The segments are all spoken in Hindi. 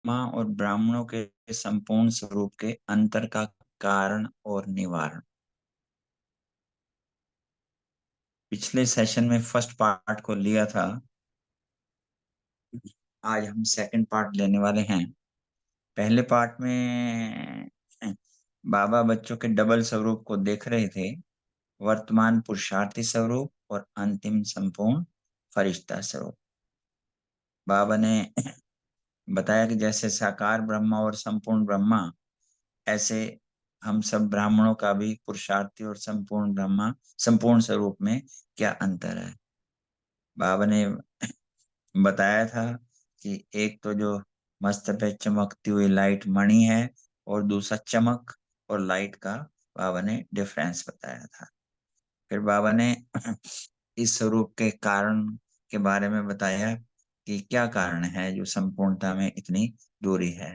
ब्रह्मा और ब्राह्मणों के संपूर्ण स्वरूप के अंतर का कारण और निवारण। पिछले सेशन में फर्स्ट पार्ट को लिया था। आज हम सेकंड पार्ट लेने वाले हैं। पहले पार्ट में बाबा बच्चों के डबल स्वरूप को देख रहे थे, वर्तमान पुरुषार्थी स्वरूप और अंतिम संपूर्ण फरिश्ता स्वरूप। बाबा ने बताया कि जैसे साकार ब्रह्मा और संपूर्ण ब्रह्मा, ऐसे हम सब ब्राह्मणों का भी पुरुषार्थी और संपूर्ण ब्रह्मा संपूर्ण स्वरूप में क्या अंतर है। बाबा ने बताया था कि एक तो जो मस्त पे चमकती हुई लाइट मणि है और दूसरा चमक और लाइट का बाबा ने डिफरेंस बताया था। फिर बाबा ने इस स्वरूप के कारण के बारे में बताया कि क्या कारण है जो संपूर्णता में इतनी दूरी है।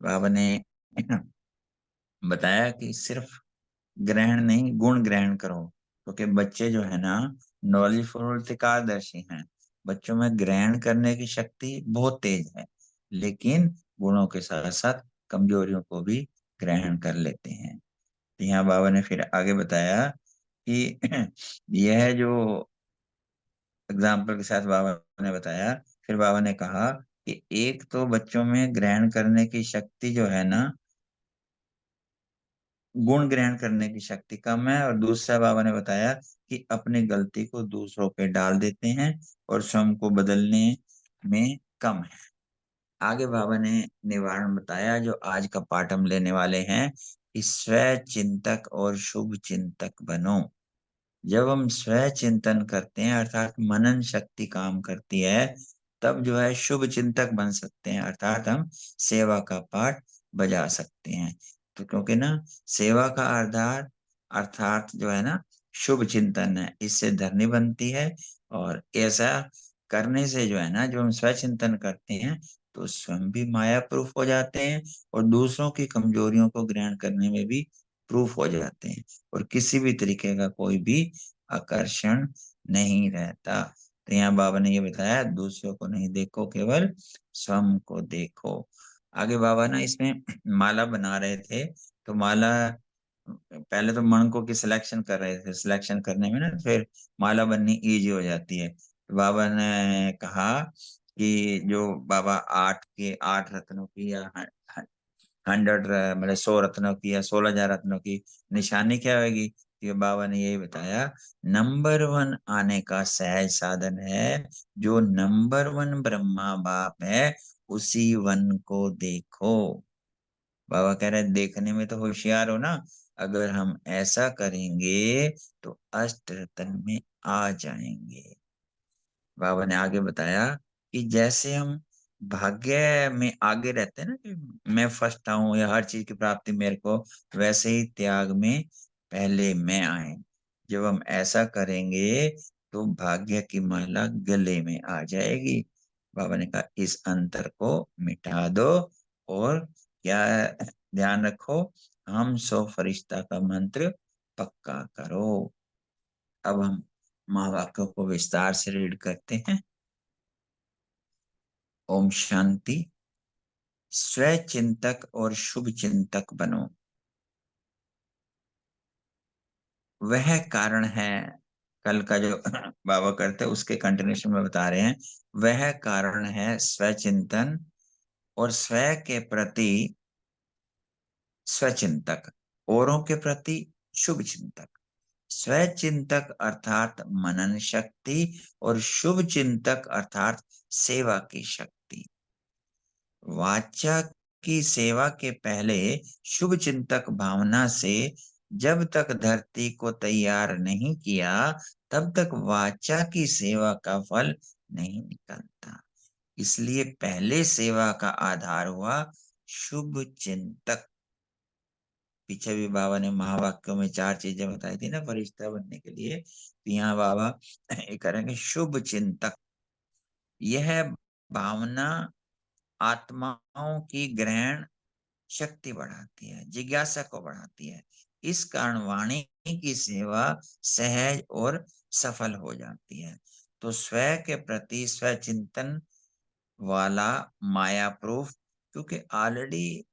बाबा ने बताया कि सिर्फ ग्रहण नहीं, गुण ग्रहण करो, क्योंकि बच्चे जो है ना, नॉलेजफुल त्रिकालदर्शी हैं। बच्चों में ग्रहण करने की शक्ति बहुत तेज है, लेकिन गुणों के साथ साथ कमजोरियों को भी ग्रहण कर लेते हैं। तो यहाँ बाबा ने फिर आगे बताया कि यह जो एग्जाम्पल के साथ बाबा ने बताया, फिर बाबा ने कहा कि एक तो बच्चों में ग्रहण करने की शक्ति जो है ना, गुण ग्रहण करने की शक्ति कम है, और दूसरा बाबा ने बताया कि अपनी गलती को दूसरों पे डाल देते हैं और स्वयं को बदलने में कम है। आगे बाबा ने निवारण बताया, जो आज का पाठ हम लेने वाले हैं कि स्व चिंतक और शुभ चिंतक बनो। जब हम स्व चिंतन करते हैं, अर्थात मनन शक्ति काम करती है, तब जो है शुभ चिंतक बन सकते हैं, अर्थात हम सेवा का पाठ बजा सकते हैं। तो क्योंकि ना, सेवा का आधार अर्थात जो है ना, शुभ चिंतन है, इससे धरनी बनती है। और ऐसा करने से जो है ना, जो हम स्व चिंतन करते हैं, तो स्वयं भी माया प्रूफ हो जाते हैं और दूसरों की कमजोरियों को ग्रहण करने में भी प्रूफ हो जाते हैं, और किसी भी तरीके का कोई भी आकर्षण नहीं रहता। तो यहाँ बाबा ने ये बताया, दूसरों को नहीं देखो, केवल स्वयं को देखो। आगे बाबा ना इसमें माला बना रहे थे, तो माला पहले तो मणकों की सिलेक्शन कर रहे थे। सिलेक्शन करने में ना फिर माला बननी इजी हो जाती है। तो बाबा ने कहा कि जो बाबा 8 रत्नों की या 100 मतलब 100 रत्नों की या 16,000 रत्नों की निशानी क्या होगी। ये बाबा ने यही बताया, नंबर 1 आने का सहज साधन है। जो नंबर 1 ब्रह्मा बाप है, उसी वन को देखो। बाबा कह रहे हैं, देखने में तो होशियार हो ना, अगर हम ऐसा करेंगे तो अष्ट रत्न में आ जाएंगे। बाबा ने आगे बताया कि जैसे हम भाग्य में आगे रहते हैं ना, कि मैं फर्स्ट आऊं या हर चीज की प्राप्ति मेरे को, वैसे ही त्याग में पहले मैं आए। जब हम ऐसा करेंगे तो भाग्य की माला गले में आ जाएगी। बाबा ने कहा, इस अंतर को मिटा दो और क्या ध्यान रखो, हम सो फरिश्ता का मंत्र पक्का करो। अब हम महावाक्यों को विस्तार से रीड करते हैं। ओम शांति। स्व चिंतक और शुभ चिंतक बनो। वह कारण है, कल का जो बाबा करते उसके कंटिन्यूशन में बता रहे हैं, वह कारण है स्व चिंतन और स्व के प्रति स्वचिंतक, औरों के प्रति शुभ चिंतक। स्व चिंतक अर्थात मनन शक्ति और शुभ चिंतक अर्थात सेवा की शक्ति। वाचा की सेवा के पहले शुभ चिंतक भावना से जब तक धरती को तैयार नहीं किया, तब तक वाचा की सेवा का फल नहीं निकलता। इसलिए पहले सेवा का आधार हुआ शुभ चिंतक। पीछे भी बाबा ने महावाक्यों में 4 चीजें बताई थी ना फरिश्ता बनने के लिए। तो यहाँ बाबा ये करेंगे, शुभ चिंतक। यह भावना आत्माओं की ग्रहण शक्ति बढ़ाती है, जिज्ञासा को बढ़ाती है। इस कारण वाणी की सेवा सहज और सफल हो जाती है। तो स्व के प्रति स्व चिंतन वाला माया प्रूफ क्योंकि ऑलरेडी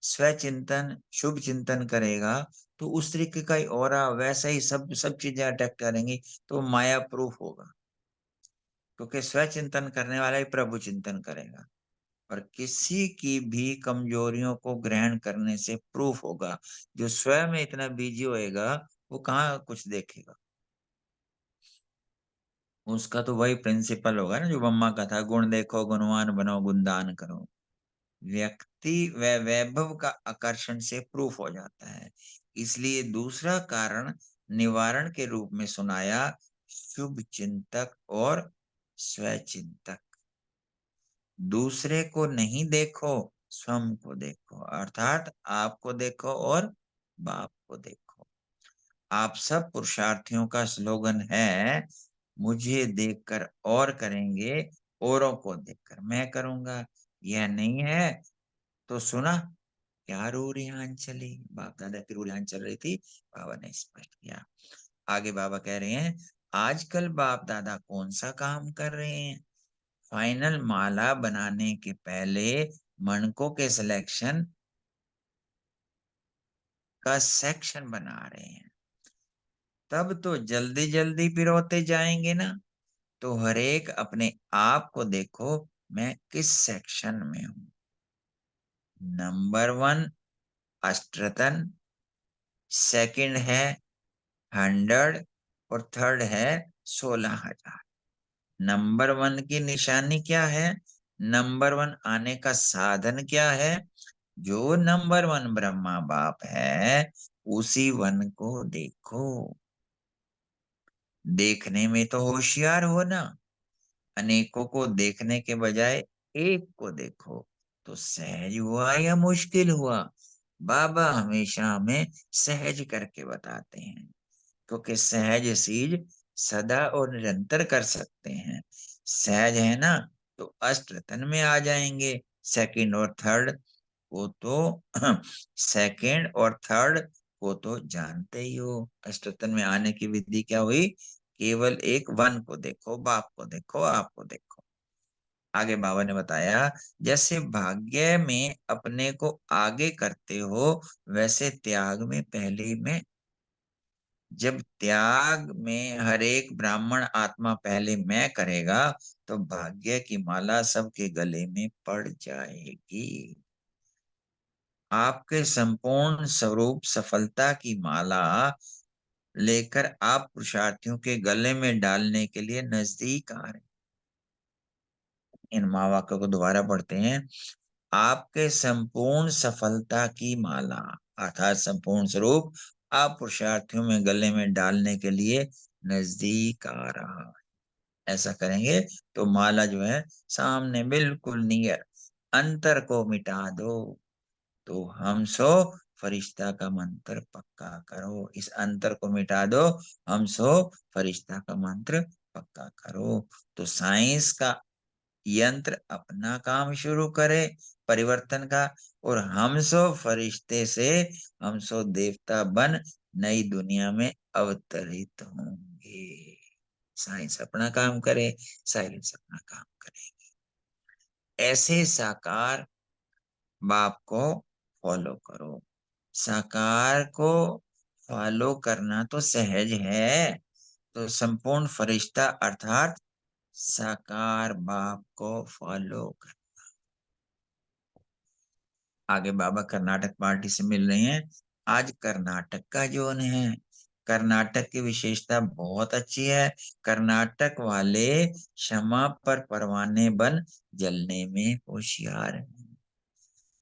स्वचिंतन शुभ चिंतन करेगा तो उस तरीके का ही ऑरा वैसा ही सब सब चीजें अटैक करेंगी, तो माया प्रूफ होगा। क्योंकि स्वचिंतन करने वाला ही प्रभु चिंतन करेगा। और किसी की भी कमजोरियों को ग्रहण करने से प्रूफ होगा। जो स्वयं में इतना बिजी होएगा वो कहाँ कुछ देखेगा। उसका तो वही प्रिंसिपल होगा ना जो ब्रह्मा का था, गुण देखो गुणवान बनो गुणदान करो। व्यक्ति व वैभव का आकर्षण से प्रूफ हो जाता है। इसलिए दूसरा कारण निवारण के रूप में सुनाया, शुभ चिंतक और स्वचिंतक। दूसरे को नहीं देखो, स्वयं को देखो, अर्थात आपको देखो और बाप को देखो। आप सब पुरुषार्थियों का स्लोगन है, मुझे देखकर और करेंगे, औरों को देखकर मैं करूंगा। यह नहीं है तो सुना क्या रूरियान चली, बाप दादा की रूरियान चल रही थी, बाबा ने स्पष्ट किया। आगे बाबा कह रहे हैं, आजकल बाप दादा कौन सा काम कर रहे हैं? फाइनल माला बनाने के पहले मणकों के सिलेक्शन का सेक्शन बना रहे हैं। तब तो जल्दी जल्दी पिरोते जाएंगे ना। तो हर एक अपने आप को देखो, मैं किस सेक्शन में हूं। नंबर 1 अष्टरतन, सेकंड है 100 और थर्ड है 16,000। नंबर 1 की निशानी क्या है? नंबर 1 आने का साधन क्या है? जो नंबर 1 ब्रह्मा बाप है उसी वन को देखो। देखने में तो होशियार हो ना। अनेकों को देखने के बजाय एक को देखो। तो सहज हुआ या मुश्किल हुआ? बाबा हमेशा हमें सहज करके बताते हैं, क्योंकि सहज चीज सदा और निरंतर कर सकते हैं। सहज है ना, तो अष्टरतन में आ जाएंगे। सेकंड और थर्ड को तो सेकंड और थर्ड को तो जानते ही हो। अष्टरतन में आने की विधि क्या हुई? केवल एक वन को देखो, बाप को देखो, आपको देखो। आगे बाबा ने बताया, जैसे भाग्य में अपने को आगे करते हो, वैसे त्याग में पहले में। जब त्याग में हर एक ब्राह्मण आत्मा पहले मैं करेगा, तो भाग्य की माला सबके गले में पड़ जाएगी। आपके संपूर्ण स्वरूप सफलता की माला लेकर आप पुरुषार्थियों के गले में डालने के लिए नजदीक आ रहे हैं। इन महावाक्यों को दोबारा पढ़ते हैं। आपके संपूर्ण सफलता की माला अर्थात संपूर्ण स्वरूप आप पुरुषार्थियों में गले में डालने के लिए नजदीक आ रहा है। ऐसा करेंगे तो माला जो है सामने बिल्कुल नियर। अंतर को मिटा दो। तो हम सो फरिश्ता का मंत्र पक्का करो। इस अंतर को मिटा दो, हम सो फरिश्ता का मंत्र पक्का करो। तो साइंस का यंत्र अपना काम शुरू करे परिवर्तन का, और हम सो फरिश्ते से हम सो देवता बन नई दुनिया में अवतरित होंगे। साइंस अपना काम करे, साइलेंस अपना काम करे। ऐसे साकार बाप को फॉलो करो। साकार को फॉलो करना तो सहज है। तो संपूर्ण फरिश्ता अर्थात साकार बाप को फॉलो कर। आगे बाबा कर्नाटक पार्टी से मिल रहे हैं। आज कर्नाटक का जोन है। कर्नाटक की विशेषता बहुत अच्छी है। कर्नाटक वाले क्षमा पर परवाने बन जलने में होशियार हैं।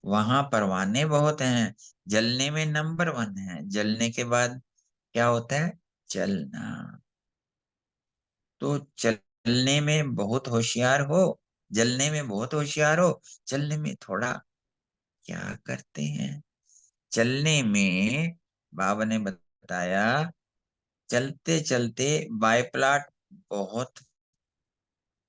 वहां परवाने बहुत हैं, जलने में नंबर 1 है। जलने के बाद क्या होता है? चलना। तो चलने में बहुत होशियार हो, जलने में बहुत होशियार हो, चलने में थोड़ा क्या करते हैं? चलने में बाबा ने बताया, चलते चलते बायप्लाट बहुत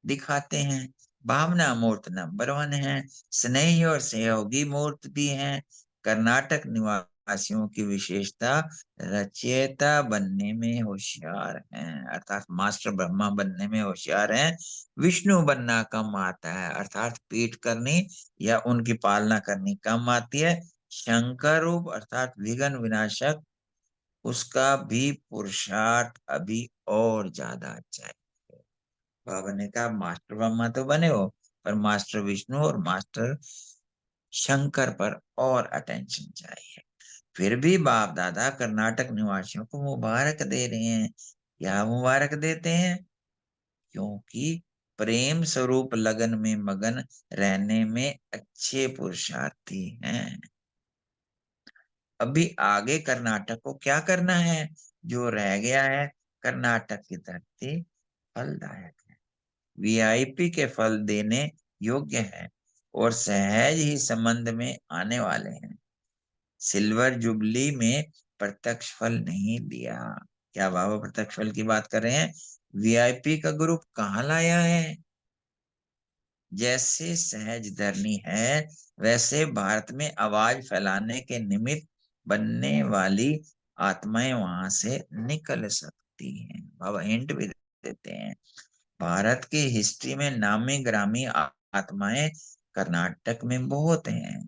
दिखाते हैं। भावना मूर्त नंबर 1 है। स्नेही और सहयोगी मूर्त भी हैं। कर्नाटक निवासी वासियों की विशेषता रचयिता बनने में होशियार हैं, अर्थात मास्टर ब्रह्मा बनने में होशियार हैं। विष्णु बनना कम आता है, अर्थात पीठ करनी या उनकी पालना करनी कम आती है। शंकर रूप अर्थात विघ्न विनाशक, उसका भी पुरुषार्थ अभी और ज्यादा अच्छा है। बाबा ने कहा मास्टर ब्रह्मा तो बने हो, पर मास्टर विष्णु और मास्टर शंकर पर और अटेंशन चाहिए। फिर भी बाप दादा कर्नाटक निवासियों को मुबारक दे रहे हैं। क्या मुबारक देते हैं? क्योंकि प्रेम स्वरूप लगन में मगन रहने में अच्छे पुरुषार्थी हैं। अभी आगे कर्नाटक को क्या करना है? जो रह गया है, कर्नाटक की धरती फलदायक है, वीआईपी के फल देने योग्य है और सहज ही संबंध में आने वाले हैं। सिल्वर जुबली में प्रत्यक्ष फल नहीं दिया। क्या बाबा प्रत्यक्ष फल की बात कर रहे हैं? वीआईपी का ग्रुप कहाँ लाया है? जैसे सहज धरनी है, वैसे भारत में आवाज फैलाने के निमित्त बनने वाली आत्माएं वहां से निकल सकती हैं। बाबा हिंट भी देते हैं। भारत की हिस्ट्री में नामी ग्रामी आत्माएं कर्नाटक में बहुत हैं,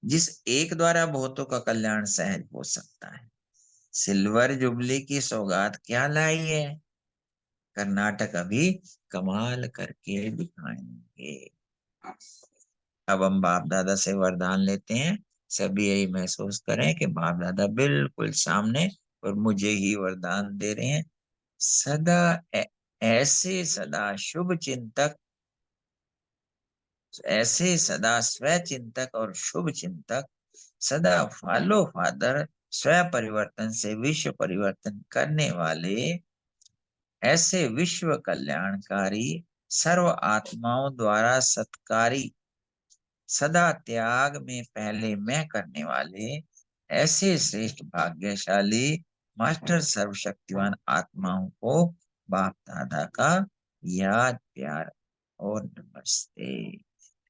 जिस एक द्वारा बहुतों का कल्याण सहज हो सकता है। सिल्वर जुबली की सौगात क्या लाई है? कर्नाटक अभी कमाल करके दिखाएंगे। अब हम बाप दादा से वरदान लेते हैं। सभी यही महसूस करें कि बाप दादा बिल्कुल सामने और मुझे ही वरदान दे रहे हैं। सदा ऐसे सदा शुभ चिंतक, ऐसे सदा स्व चिंतक और शुभ चिंतक, सदा फॉलो फादर, स्व परिवर्तन से विश्व परिवर्तन करने वाले, ऐसे विश्व कल्याणकारी, सर्व आत्माओं द्वारा सत्कारी, सदा त्याग में पहले मैं करने वाले, ऐसे श्रेष्ठ भाग्यशाली मास्टर सर्वशक्तिवान आत्माओं को बाप दादा का याद प्यार और नमस्ते।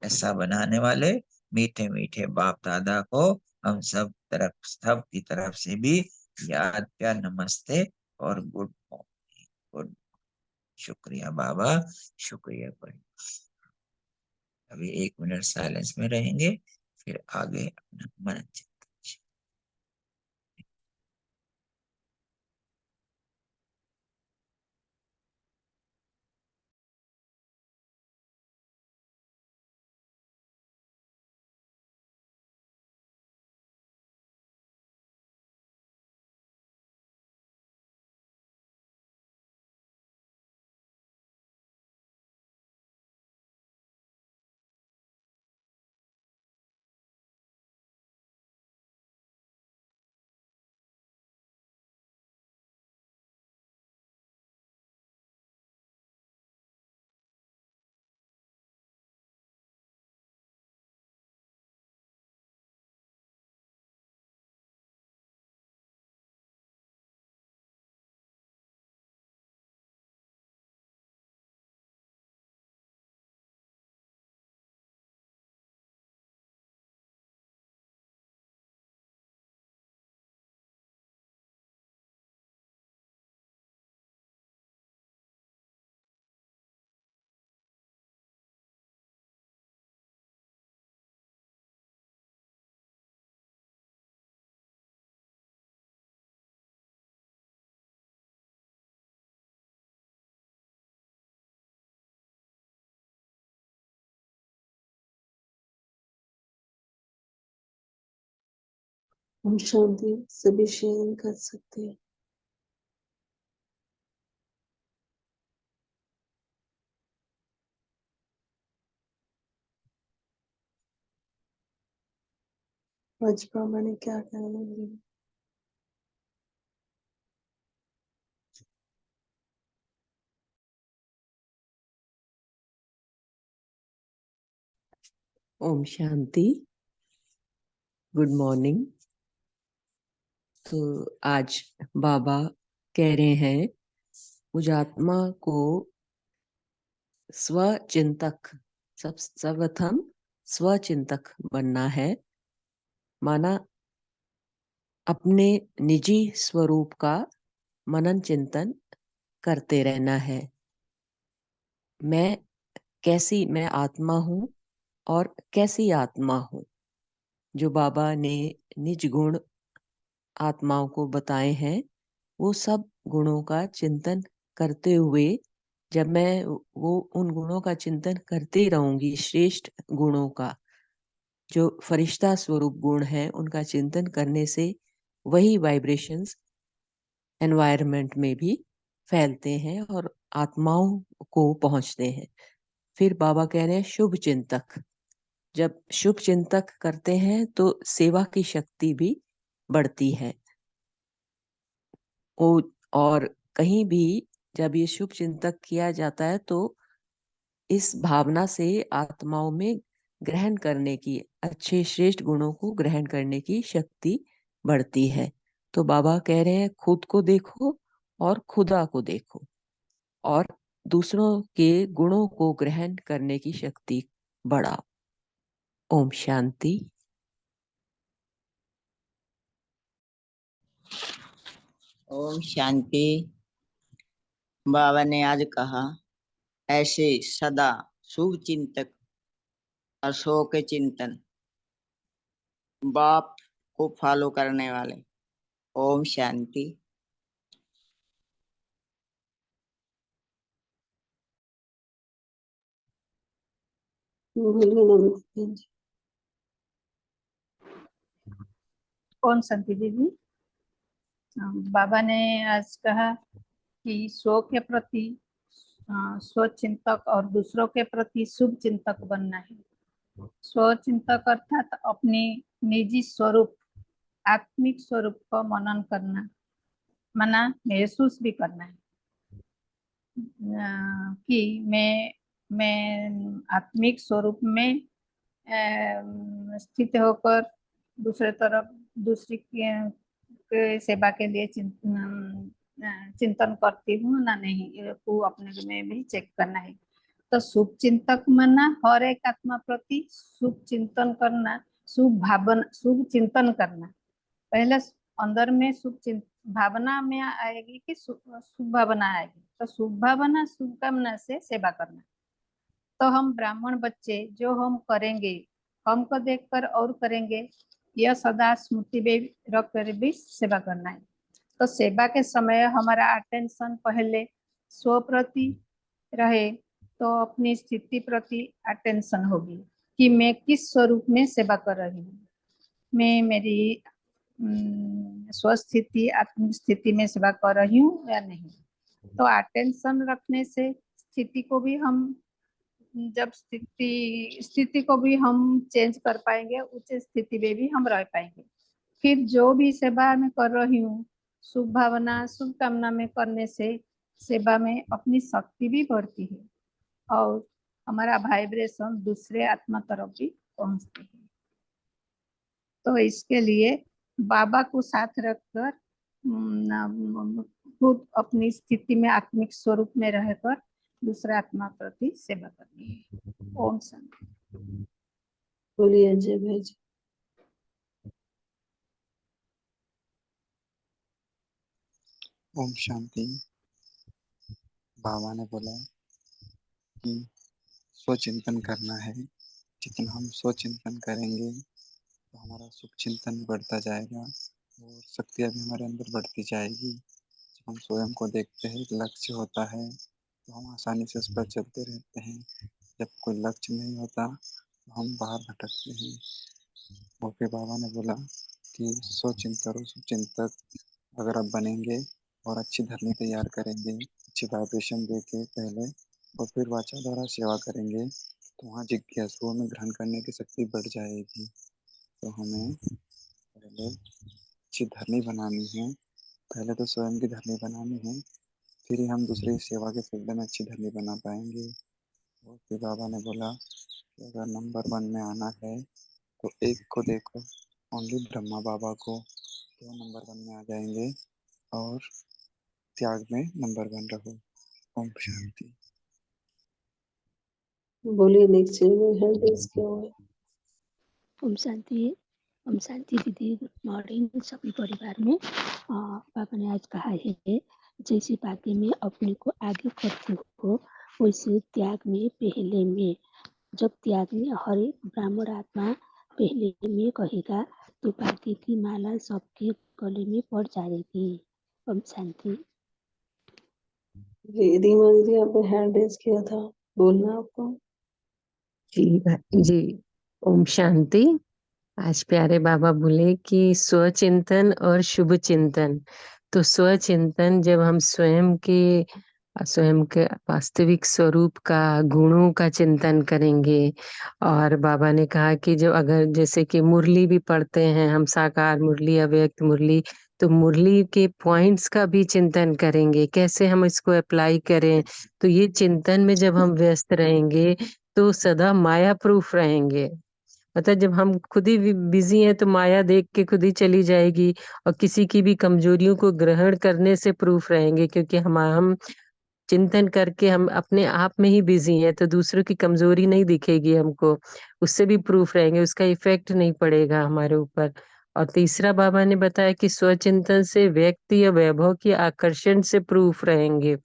ऐसा बनाने वाले मीठे मीठे बाप दादा को हम सब की तरफ से भी याद प्यार नमस्ते और गुड मॉर्निंग। गुड, शुक्रिया बाबा, शुक्रिया भाई। अभी 1 मिनट साइलेंस में रहेंगे, फिर आगे अपना मन। हम शांति सभी शेयरिंग कर सकते हैं। आज बाबा ने क्या कहना है? Om Shanti, good morning. तो आज बाबा कह रहे हैं मुझ आत्मा को स्वचिंतक, सब सर्वप्रथम स्वचिंतक बनना है। माना अपने निजी स्वरूप का मनन चिंतन करते रहना है। मैं आत्मा हूँ और कैसी आत्मा हूँ। जो बाबा ने निज गुण आत्माओं को बताए हैं, वो सब गुणों का चिंतन करते हुए, जब मैं वो उन गुणों का चिंतन करते रहूंगी, श्रेष्ठ गुणों का, जो फरिश्ता स्वरूप गुण है, उनका चिंतन करने से वही वाइब्रेशंस एनवायरनमेंट में भी फैलते हैं और आत्माओं को पहुंचते हैं। फिर बाबा कह रहे हैं शुभ चिंतक। जब शुभ चिंतक करते हैं तो सेवा की शक्ति भी बढ़ती है। और कहीं भी जब ये शुभ चिंतक किया जाता है तो इस भावना से आत्माओं में ग्रहण करने की, अच्छे श्रेष्ठ गुणों को ग्रहण करने की शक्ति बढ़ती है। तो बाबा कह रहे हैं खुद को देखो और खुदा को देखो और दूसरों के गुणों को ग्रहण करने की शक्ति बढ़ाओ। ओम शांति। ओम शांति। बाबा ने आज कहा, ऐसे सदा शुभ चिंतक, अशोक चिंतन, बाप को फॉलो करने वाले। ओम शांति। बोलिए नमस्ते जी। कौन शांति दीदी? बाबा ने आज कहा कि स्व के प्रति स्व चिंतक और दूसरों के प्रति शुभ चिंतक बनना है। स्व चिंतक अर्थात अपनी निजी स्वरूप, आत्मिक स्वरूप को मनन करना, मना महसूस भी करना है कि मैं आत्मिक स्वरूप में स्थित होकर दूसरे तरफ दूसरी के सेवा के लिए चिंतन करती हूँ ना नहीं, ये को अपने में भी चेक करना है। तो शुभ चिंतक माना हर एक आत्मा प्रति शुभ चिंतन करना, शुभ भावना, शुभ चिंतन करना। पहले अंदर में भावना में आएगी कि शुभ भावना आएगी, तो शुभ भावना शुभ कामना से सेवा करना। तो हम ब्राह्मण बच्चे जो हम करेंगे, हमको देखकर और करेंगे, यह सदा स्मृति में रख कर भी सेवा करना है। तो सेवा के समय हमारा अटेंशन पहले स्व प्रति रहे तो अपनी स्थिति प्रति अटेंशन होगी कि मैं किस स्वरूप में सेवा कर रही हूँ। मैं मेरी स्वस्थिति, आत्मिक स्थिति में सेवा कर रही हूँ या नहीं। तो अटेंशन रखने से स्थिति को भी हम, जब स्थिति को भी हम चेंज कर पाएंगे, उच्च स्थिति में भी हम रह पाएंगे। फिर जो भी सेवा मैं कर रही हूँ, शुभ भावना शुभ कामना में करने से सेवा में अपनी शक्ति भी बढ़ती है और हमारा वाइब्रेशन दूसरे आत्मा तरफ भी पहुंचते हैं। तो इसके लिए बाबा को साथ रखकर खुद अपनी स्थिति में आत्मिक स्वरूप में रहकर दूसरे आत्मा प्रति सेवा करनी है। ओम शांति। बोलिए अजय भाई जी। ओम शांति। बाबा ने बोला कि स्वचिंतन करना है। जितना हम स्वचिंतन करेंगे तो हमारा सुख चिंतन बढ़ता जाएगा और शक्तियाँ भी हमारे अंदर बढ़ती जाएगी। जब हम स्वयं को देखते हैं, एक लक्ष्य होता है तो हम आसानी से उस पर चलते रहते हैं। जब कोई लक्ष्य नहीं होता तो हम बाहर भटकते हैं। और फिर बाबा ने बोला कि स्वचिंतक और सुचिंतक अगर आप बनेंगे और अच्छी धरनी तैयार करेंगे, अच्छी वाइब्रेशन देके पहले और फिर वाचा द्वारा सेवा करेंगे, तो वहाँ जिज्ञासुओं में ग्रहण करने की शक्ति बढ़ जाएगी। तो हमें पहले अच्छी धरनी बनानी है। पहले तो स्वयं की धरनी बनानी है, फिर ही हम दूसरे की सेवा के फील्ड में अच्छी धरनी बना पाएंगे। और फिर बाबा ने बोला कि अगर नंबर 1 में आना है तो एक को देखो, ओनली ब्रह्मा बाबा को, तो नंबर 1 में आ जाएंगे और त्याग में नंबर 1 रहो। ओम शांति। बोलिए नेक्स्ट हेल्थ क्या हुआ? ओम शांति। ओम शांति दीदी, गुड मॉर्निंग सभी परिवार में। पापा ने आज कहा है जैसे बातें में अपने को आगे करती हो वैसे त्याग में पहले में। जब त्याग में हर एक ब्राह्मण आत्मा पहले में कहेगा तो बाकी की माला सबके गले में पड़ जाएगी। ओम शांति। रीमा दीदी आपने हैंड रेज किया था, बोलना आपको। जी, ओम शांति। आज प्यारे बाबा बोले कि स्वचिंतन और शुभ चिंतन। तो स्वचिंतन जब हम स्वयं के वास्तविक स्वरूप का, गुणों का चिंतन करेंगे। और बाबा ने कहा कि जो अगर जैसे कि मुरली भी पढ़ते हैं हम, साकार मुरली, अव्यक्त मुरली, तो मुरली के पॉइंट्स का भी चिंतन करेंगे, कैसे हम इसको अप्लाई करें। तो ये चिंतन में जब हम व्यस्त रहेंगे तो सदा माया प्रूफ रहेंगे। मतलब जब हम खुद ही बिजी हैं तो माया देख के खुद ही चली जाएगी, और किसी की भी कमजोरियों को ग्रहण करने से प्रूफ रहेंगे, क्योंकि हम चिंतन करके हम अपने आप में ही बिजी हैं, तो दूसरों की कमजोरी नहीं दिखेगी हमको, उससे भी प्रूफ रहेंगे, उसका इफेक्ट नहीं पड़ेगा हमारे ऊपर। और तीसरा बाबा ने बताया कि स्वचिंतन से व्यक्ति या वैभव की आकर्षण से प्रूफ रहेंगे।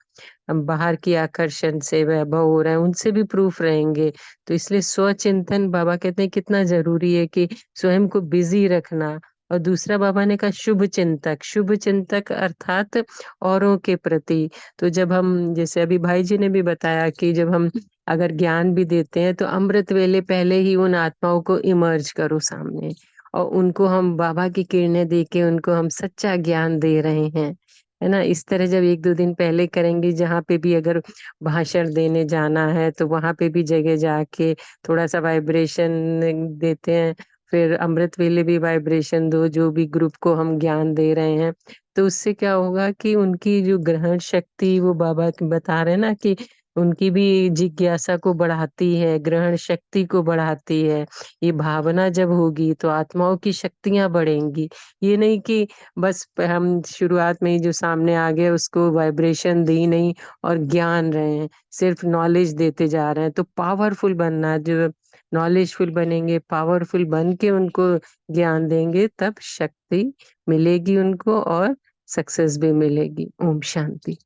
हम बाहर की आकर्षण से वैभव हो रहा है उनसे भी प्रूफ रहेंगे। तो इसलिए स्वचिंतन बाबा कहते हैं कितना जरूरी है कि स्वयं को बिजी रखना। और दूसरा बाबा ने कहा शुभ चिंतक अर्थात औरों के प्रति। तो जब हम, जैसे अभी भाई जी ने भी बताया कि जब हम अगर ज्ञान भी देते हैं तो अमृत वेले पहले ही उन आत्माओं को इमर्ज करो सामने, और उनको हम बाबा की किरणें दे के उनको हम सच्चा ज्ञान दे रहे हैं, है ना। इस तरह जब 1-2 दिन पहले करेंगे, जहाँ पे भी अगर भाषण देने जाना है तो वहां पे भी जगह जाके थोड़ा सा वाइब्रेशन देते हैं। फिर अमृत वेले भी वाइब्रेशन दो, जो भी ग्रुप को हम ज्ञान दे रहे हैं। तो उससे क्या होगा कि उनकी जो ग्रहण शक्ति, वो बाबा बता रहे हैं ना कि उनकी भी जिज्ञासा को बढ़ाती है, ग्रहण शक्ति को बढ़ाती है। ये भावना जब होगी तो आत्माओं की शक्तियां बढ़ेंगी। ये नहीं कि बस हम शुरुआत में ही जो सामने आ गया उसको वाइब्रेशन दी नहीं और ज्ञान रहे हैं, सिर्फ नॉलेज देते जा रहे हैं। तो पावरफुल बनना है, जो नॉलेजफुल बनेंगे, पावरफुल बन के उनको ज्ञान देंगे, तब शक्ति मिलेगी उनको और सक्सेस भी मिलेगी। ओम शांति।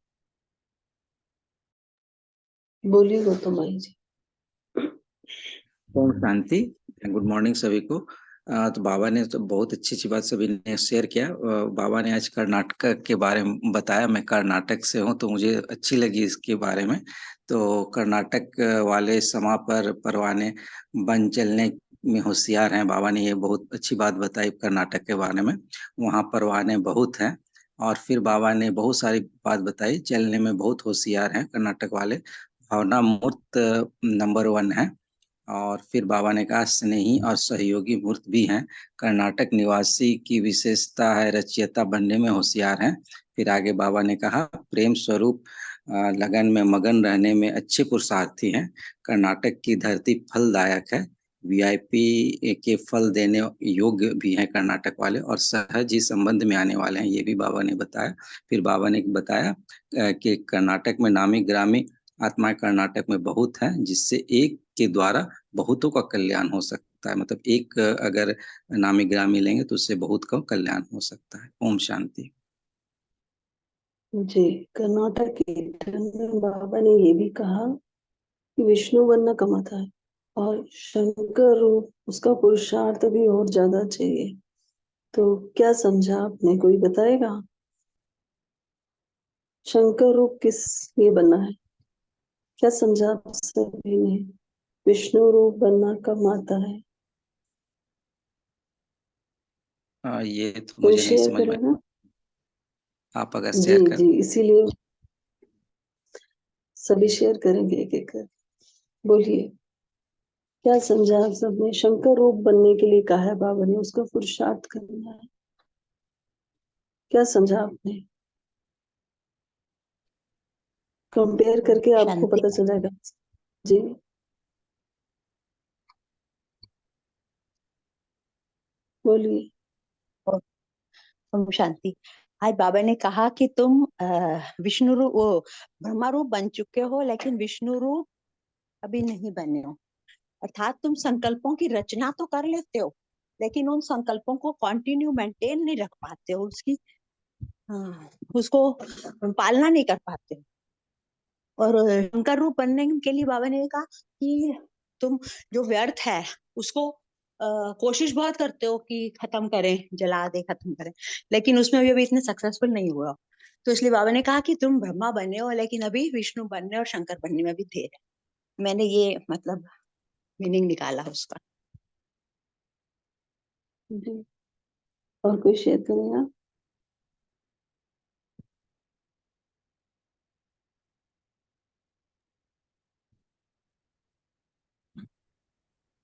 बोलिए गौतम भाई जी। ओम शांति। गुड मॉर्निंग सभी को। तो बाबा ने तो बहुत अच्छी अच्छी बात सभी ने शेयर किया। बाबा ने आज कर्नाटक के बारे में बताया। मैं कर्नाटक से हूँ तो मुझे अच्छी लगी इसके बारे में। तो कर्नाटक वाले समा पर परवाने बन चलने में होशियार हैं। बाबा ने ये बहुत अच्छी बात बताई कर्नाटक के बारे में। वहाँ परवाने बहुत हैं। और फिर बाबा ने बहुत सारी बात बताई, चलने में बहुत होशियार हैं कर्नाटक वाले। भावना मूर्त नंबर 1 है। और फिर बाबा ने कहा स्नेही और सहयोगी मूर्त भी हैं। कर्नाटक निवासी की विशेषता है रचयिता बनने में होशियार हैं। फिर आगे बाबा ने कहा प्रेम स्वरूप लगन में मगन रहने में अच्छे पुरुषार्थी हैं। कर्नाटक की धरती फलदायक है। वीआईपी के फल देने योग्य भी हैं कर्नाटक वाले, और सहज ही संबंध में आने वाले हैं, ये भी बाबा ने बताया। फिर बाबा ने बताया कि कर्नाटक में नामी ग्रामी आत्माएं कर्नाटक में बहुत हैं, जिससे एक के द्वारा बहुतों का कल्याण हो सकता है। मतलब एक अगर नामी ग्रामी लेंगे तो उससे बहुत का कल्याण हो सकता है। ओम शांति। जी, कर्नाटक के बाबा ने ये भी कहा कि विष्णु बनना कमाता है और शंकर रूप उसका पुरुषार्थ भी और ज्यादा चाहिए। तो क्या समझा आपने, कोई बताएगा? शंकर रूप किस लिए बनना है, क्या समझा आप सभी ने? विष्णु रूप बनना कब आता है? ये तो कोई मुझे नहीं शेयर समझ में, करेगा? आप अगर जी शेयर कर। जी, इसीलिए सभी शेयर करेंगे एक एक कर। बोलिए, क्या समझा आप सबने? शंकर रूप बनने के लिए कहा है बाबा ने, उसका पुरुषार्थ करना है। क्या समझा आपने? कंपेयर करके आपको शांति। पता चल जाएगा। जी बोलिए। ओम शांति। आज बाबा ने कहा कि तुम विष्णु रूप, वो ब्रह्मा रूप बन चुके हो, लेकिन विष्णु रूप अभी नहीं बने हो। अर्थात तुम संकल्पों की रचना तो कर लेते हो, लेकिन उन संकल्पों को कंटिन्यू मेंटेन नहीं रख पाते हो, उसको पालना नहीं कर पाते हो। और शंकर रूप बनने के लिए बाबा ने कहा कि तुम जो व्यर्थ है उसको कोशिश बहुत करते हो कि खत्म करें, जला दे, खत्म करें, लेकिन उसमें भी अभी इतने सक्सेसफुल नहीं हुआ। तो इसलिए बाबा ने कहा कि तुम ब्रह्मा बने हो, लेकिन अभी विष्णु बनने और शंकर बनने में भी देर है। मैंने ये मतलब मीनिंग निकाला उसका। जी, और कोई शेयर करेगा?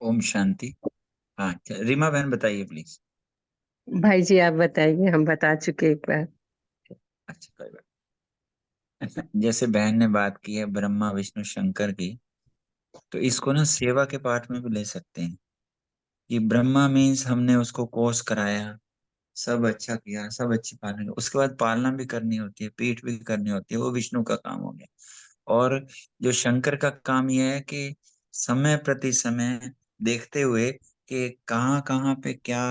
ओम शांति। हाँ, रीमा बहन बताइए प्लीज। भाई जी आप बताइए, हम बता चुके एक बार। अच्छा, कोई बात। जैसे बहन ने बात की है ब्रह्मा विष्णु शंकर की, तो इसको ना सेवा के पाठ में भी ले सकते हैं कि ब्रह्मा मीन्स हमने उसको कोर्स कराया, सब अच्छा किया, सब अच्छी पालना की, उसके बाद पालना भी करनी होती है, पीठ भी करनी होती है, वो विष्णु का काम हो गया। और जो शंकर का काम यह है कि समय प्रति समय देखते हुए कि कहाँ कहाँ पे क्या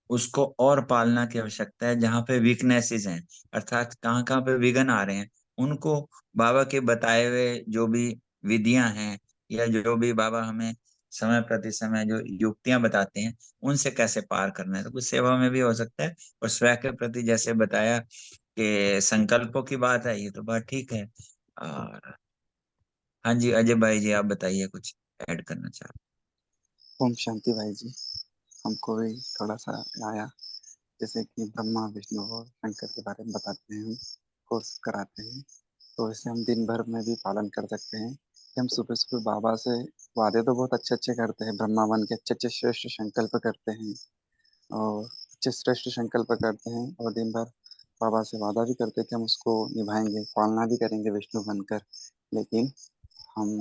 उसको और पालना की आवश्यकता है, जहाँ पे वीकनेसेस हैं, अर्थात कहाँ कहाँ पे विघ्न आ रहे हैं, उनको बाबा के बताए हुए जो भी विधियां हैं या जो भी बाबा हमें समय प्रति समय जो युक्तियां बताते हैं, उनसे कैसे पार करना है। तो कुछ सेवा में भी हो सकता है, और स्वयं के प्रति जैसे बताया कि संकल्पों की बात है, ये तो बात ठीक है। और हाँ जी, अजय भाई जी आप बताइए, कुछ ऐड करना चाहते ओम शांति भाई जी। हमको भी थोड़ा सा आया, जैसे कि ब्रह्मा विष्णु और शंकर के बारे में बताते हैं, हम कोर्स कराते हैं, तो इसे हम दिन भर में भी पालन कर सकते हैं कि हम सुबह सुबह बाबा से वादे तो बहुत अच्छे अच्छे करते हैं, ब्रह्मा बन के अच्छे अच्छे श्रेष्ठ संकल्प करते हैं और अच्छे श्रेष्ठ संकल्प करते हैं, और दिन भर बाबा से वादा भी करते हैं कि हम उसको निभाएंगे, पालना भी करेंगे विष्णु बनकर। लेकिन हम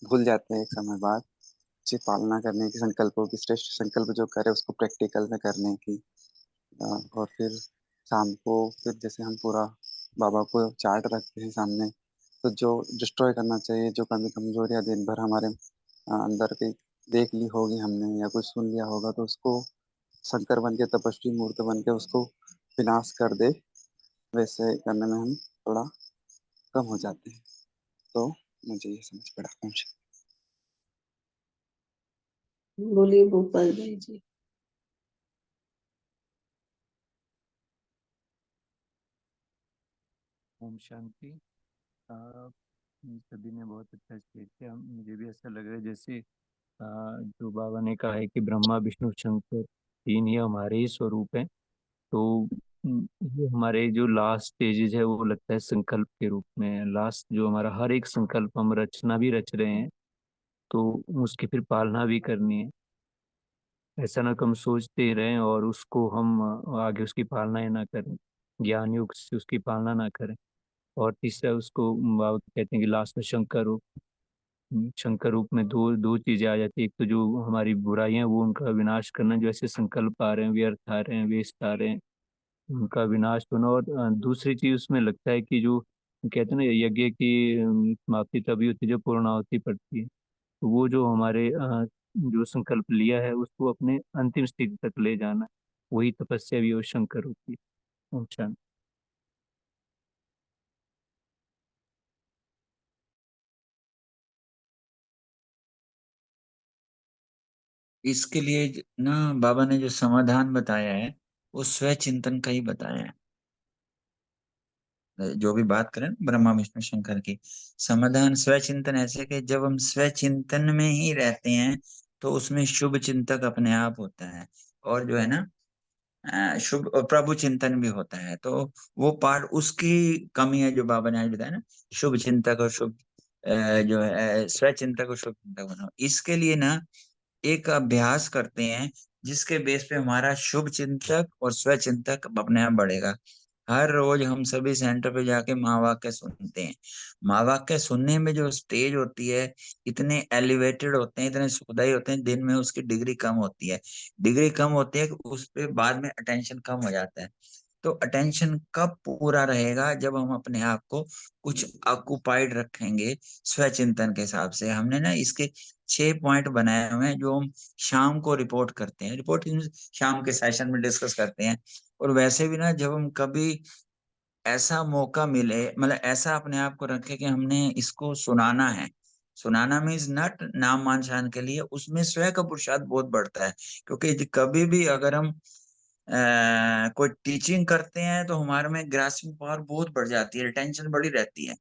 भूल जाते हैं एक समय बाद अच्छी पालना करने की, संकल्पों की, श्रेष्ठ संकल्प जो करे उसको प्रैक्टिकल में करने की। और फिर शाम को फिर जैसे हम पूरा बाबा को चार्ट रखते हैं सामने, तो जो डिस्ट्रॉय करना चाहिए, जो कमी कमजोरियां दिन भर हमारे अंदर की देख ली होगी हमने या कुछ सुन लिया होगा, तो उसको शंकर बन के, तपस्वी मूर्त बन के उसको विनाश कर दे। वैसे करने में हम थोड़ा कम हो जाते हैं। तो मुझे ये समझ पड़ा। बोलिए भोपाल भाई जी। ओम शांति। सभी ने बहुत अच्छा शेयर किया। मुझे भी ऐसा लग रहा है जैसे जो बाबा ने कहा है कि ब्रह्मा विष्णु शंकर तीन ही हमारे ही स्वरूप हैं। तो ये हमारे जो लास्ट स्टेजेज है वो लगता है संकल्प के रूप में, लास्ट जो हमारा हर एक संकल्प हम रचना भी रच रहे हैं, तो उसकी फिर पालना भी करनी है। ऐसा ना कि हम सोचते ही रहें और उसको हम आगे उसकी पालना ही ना करें, ज्ञान योग से उसकी पालना ना करें। और तीसरा उसको बाबा कहते हैं कि लास्ट में शंकर रूप, शंकर रूप में दो दो चीजें आ जाती है। एक तो जो हमारी बुराइयां वो उनका विनाश करना, जो ऐसे संकल्प आ रहे हैं, व्यर्थ आ रहे हैं, वेस्ट आ रहे हैं, उनका विनाश होना। और दूसरी चीज उसमें लगता है कि जो कहते हैं ना यज्ञ की समाप्ति तभी होती है जब पूर्णाहुति पड़ती है। तो वो जो हमारे जो संकल्प लिया है उसको अपने अंतिम स्थिति तक ले जाना, वही तपस्या भी और शंकर होती है। ओम शांति। इसके लिए ना बाबा ने जो समाधान बताया है वो स्वयं चिंतन का ही बताया है। जो भी बात करें ब्रह्मा विष्णु शंकर की, समाधान स्वयं चिंतन ऐसे कि जब हम स्वयं चिंतन में ही रहते हैं तो उसमें शुभ चिंतक अपने आप होता है, और जो है ना शुभ और प्रभु चिंतन भी होता है। तो वो पार्ट उसकी कमी है जो बाबा ने आज बताया ना, शुभ चिंतक और शुभ जो है स्वयं चिंतक और शुभ चिंतक बनाओ। इसके लिए ना एक अभ्यास करते हैं जिसके बेस पे हमारा शुभ चिंतक और स्व चिंतक अपने आप बढ़ेगा। हर रोज हम सभी सेंटर पे जाके माँ वाक्य सुनते हैं। माँ वाक्य सुनने में जो स्टेज होती है, इतने एलिवेटेड होते हैं, इतने सुखदाई होते हैं, दिन में उसकी डिग्री कम होती है। डिग्री कम होती है कि उस पे बाद में अटेंशन कम हो जाता है। तो अटेंशन कब पूरा रहेगा? जब हम अपने आप को कुछ ऑक्युपाइड रखेंगे स्व चिंतन के हिसाब से। हमने ना इसके 6 पॉइंट बनाए हुए हैं जो हम शाम को रिपोर्ट करते हैं। रिपोर्ट शाम के सेशन में डिस्कस करते हैं। और वैसे भी ना, जब हम कभी ऐसा मौका मिले, मतलब ऐसा अपने आप को रखे कि हमने इसको सुनाना है, सुनाना मीन्स नॉट नाम मान शान के लिए, उसमें स्वयं का पुरुषार्थ बहुत बढ़ता है। क्योंकि कभी भी अगर हम कोई टीचिंग करते हैं तो हमारे में ग्रास्पिंग पावर बहुत बढ़ जाती है, रिटेंशन बड़ी रहती है।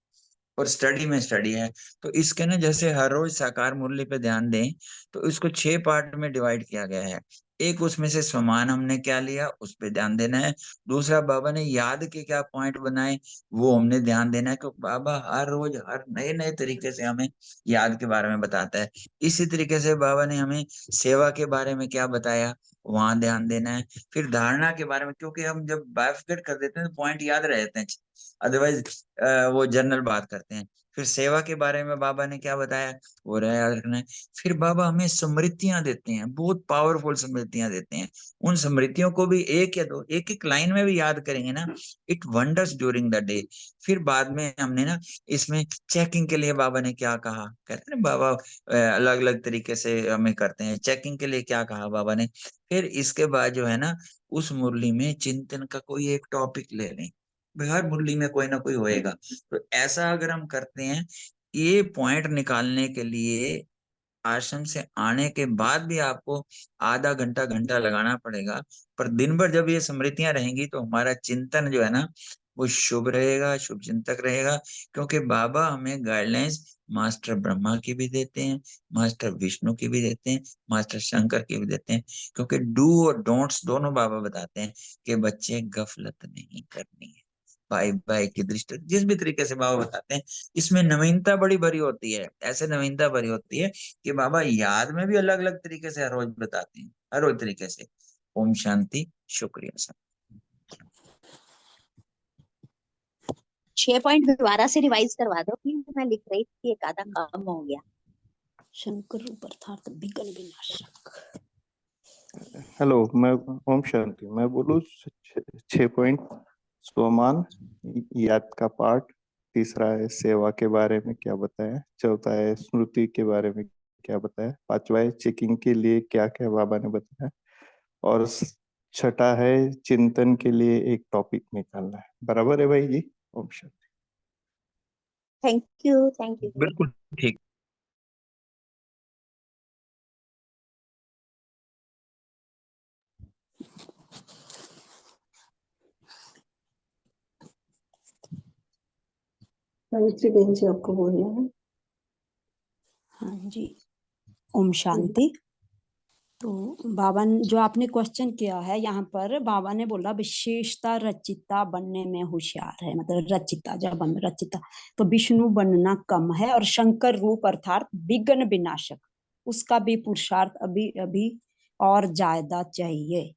और स्टडी में स्टडी है, तो इसके ना जैसे हर रोज साकार मुरली पे ध्यान दें, तो इसको 6 पार्ट में डिवाइड किया गया है। एक, उसमें से समान हमने क्या लिया उस पे ध्यान देना है। दूसरा, बाबा ने याद के क्या पॉइंट बनाए वो हमने ध्यान देना है, क्योंकि बाबा हर रोज हर नए नए तरीके से हमें याद के बारे में बताता है। इसी तरीके से बाबा ने हमें सेवा के बारे में क्या बताया, वहां ध्यान देना है। फिर धारणा के बारे में, क्योंकि हम जब बाइफिकेट कर देते हैं तो पॉइंट याद रहते हैं, अदरवाइज वो जनरल बात करते हैं। फिर सेवा के बारे में बाबा ने क्या बताया वो रहा याद रखना है। फिर बाबा हमें स्मृतियां देते हैं, बहुत पावरफुल स्मृतियां देते हैं। उन स्मृतियों को भी एक या दो, एक एक लाइन में भी याद करेंगे ना, it wonders during the day. फिर बाद में हमने ना इसमें चेकिंग के लिए बाबा ने क्या कहा, कहते हैं ना बाबा अलग अलग तरीके से हमें करते हैं, चेकिंग के लिए क्या कहा बाबा ने। फिर इसके बाद जो है ना, उस मुरली में चिंतन का कोई एक टॉपिक ले लें, हर मुरली में कोई ना कोई होएगा। तो ऐसा अगर हम करते हैं, ये पॉइंट निकालने के लिए आश्रम से आने के बाद भी आपको आधा घंटा घंटा लगाना पड़ेगा। पर दिन भर जब ये स्मृतियां रहेंगी तो हमारा चिंतन जो है ना वो शुभ रहेगा, शुभ चिंतक रहेगा। क्योंकि बाबा हमें गाइडलाइंस मास्टर ब्रह्मा की भी देते हैं, मास्टर विष्णु की भी देते हैं, मास्टर शंकर की भी देते हैं। क्योंकि डू और डोंट्स दोनों बाबा बताते हैं कि बच्चे गफलत नहीं करनी है। भाई भाई की दृष्टि जिस भी तरीके से बाबा बताते हैं, इसमें नवीनता बड़ी भरी होती है। ऐसे नवीनता भरी होती है कि बाबा याद में भी अलग अलग तरीके से हर रोज बताते हैं, हर रोज तरीके से। ओम शांति, शुक्रिया सर। 6 पॉइंट दोबारा से रिवाइज करवा दो प्लीज, मैं लिख रही थी, एक आधा काम हो गया। शंकर रूप अर्थात विघ्न विनाशक। हेलो, मैं ओम शांति, मैं बोलूँ 6 पॉइंट। स्वमान, याद का पार्ट। तीसरा है सेवा के बारे में क्या बताया। चौथा है स्मृति के बारे में क्या बताया। पांचवा है चेकिंग के लिए क्या क्या बाबा ने बताया। और छठा है चिंतन के लिए एक टॉपिक निकालना है। बराबर है भाई जी? Om Shanti. Thank you, thank you. बिल्कुल ठीक। सावित्री बहन जी आपको बोलना है। हाँ जी, ओम शांति। तो बाबा जो आपने क्वेश्चन किया है यहाँ पर, बाबा ने बोला विशेषता रचिता बनने में होशियार है, मतलब रचिता जब बन रचिता तो विष्णु बनना कम है, और शंकर रूप अर्थात विघ्न विनाशक उसका भी पुरुषार्थ अभी अभी और ज्यादा चाहिए।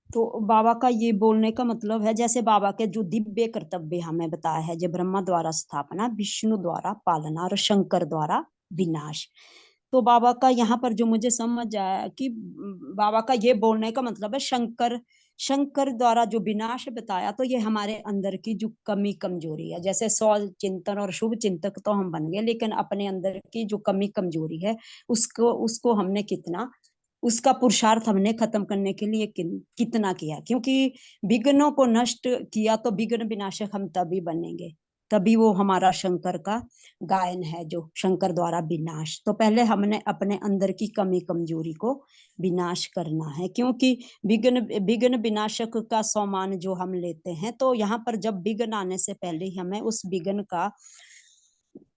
तो बाबा का ये बोलने का मतलब है, जैसे बाबा के जो दिव्य कर्तव्य हमें बताया है, जो ब्रह्मा द्वारा स्थापना, विष्णु द्वारा पालना और शंकर द्वारा विनाश। तो बाबा का यहाँ पर जो मुझे समझ आया कि बाबा का ये बोलने का मतलब है शंकर द्वारा जो विनाश बताया, तो ये हमारे अंदर की जो कमी कमजोरी है। जैसे 100 चिंतन और शुभ चिंतक तो हम बन गए, लेकिन अपने अंदर की जो कमी कमजोरी है उसको हमने कितना, उसका पुरुषार्थ हमने खत्म करने के लिए कितना किया। क्योंकि विघ्नों को नष्ट किया तो विघ्न विनाशक हम तभी बनेंगे, तभी वो हमारा शंकर का गायन है, जो शंकर द्वारा विनाश। तो पहले हमने अपने अंदर की कमी कमजोरी को विनाश करना है। क्योंकि विघ्न विनाशक का सम्मान जो हम लेते हैं, तो यहाँ पर जब विघ्न आने से पहले ही हमें उस विघ्न का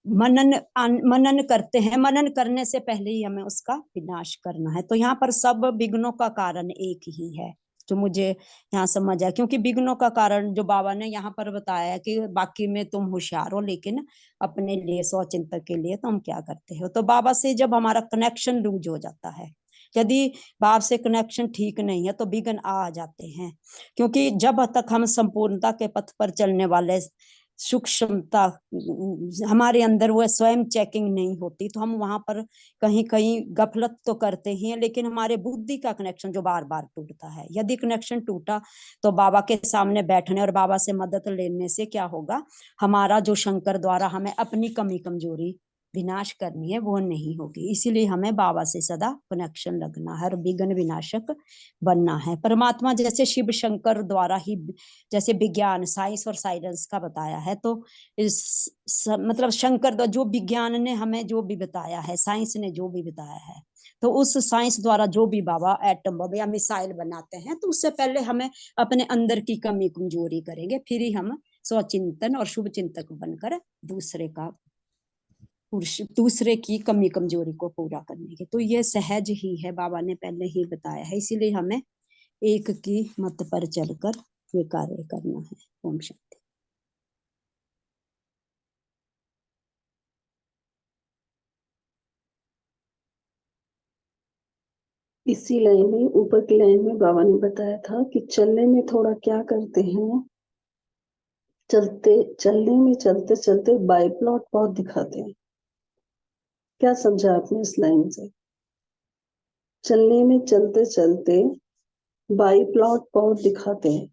मनन करते हैं, मनन करने से पहले ही हमें उसका विनाश करना है। तो यहाँ पर सब विघ्नों का कारण एक ही है, जो मुझे यहाँ समझ आया। क्योंकि विघ्नों का कारण जो बाबा ने यहाँ पर बताया कि बाकी में तुम होशियार हो, लेकिन अपने लिए 100 चिंतक के लिए तुम क्या करते हो। तो बाबा से जब हमारा कनेक्शन लूज हो जाता है, यदि बाबा से कनेक्शन ठीक नहीं है, तो विघ्न आ जाते हैं। क्योंकि जब तक हम संपूर्णता के पथ पर चलने वाले सूक्ष्मता हमारे अंदर वो स्वयं चेकिंग नहीं होती, तो हम वहां पर कहीं कहीं गफलत तो करते ही हैं, लेकिन हमारे बुद्धि का कनेक्शन जो बार बार टूटता है, यदि कनेक्शन टूटा तो बाबा के सामने बैठने और बाबा से मदद लेने से क्या होगा, हमारा जो शंकर द्वारा हमें अपनी कमी कमजोरी विनाश करनी है वो नहीं होगी। इसीलिए हमें बाबा से सदा कनेक्शन रखना है और विघ्न विनाशक बनना है। परमात्मा जैसे शिव शंकर द्वारा ही, जैसे विज्ञान साइंस और साइलेंस का बताया है, तो मतलब शंकर द्वारा जो विज्ञान ने हमें जो भी बताया है, साइंस ने जो भी बताया है, तो उस साइंस द्वारा जो भी बाबा एटम बम या मिसाइल बनाते हैं, तो उससे पहले हमें अपने अंदर की कमी कमजोरी करेंगे, फिर ही हम स्वचिंतन और शुभ चिंतक बनकर दूसरे की कमी कमजोरी को पूरा करने के। तो ये सहज ही है, बाबा ने पहले ही बताया है। इसीलिए हमें एक की मत पर चलकर ये कार्य करना है। ओम शांति। इसी लाइन में, ऊपर की लाइन में बाबा ने बताया था कि चलने में थोड़ा क्या करते हैं, चलने में चलते चलते बाई प्लॉट बहुत दिखाते हैं। क्या समझा आपने इस लाइन से? चलने में चलते चलते बाई प्लॉट बहुत दिखाते हैं।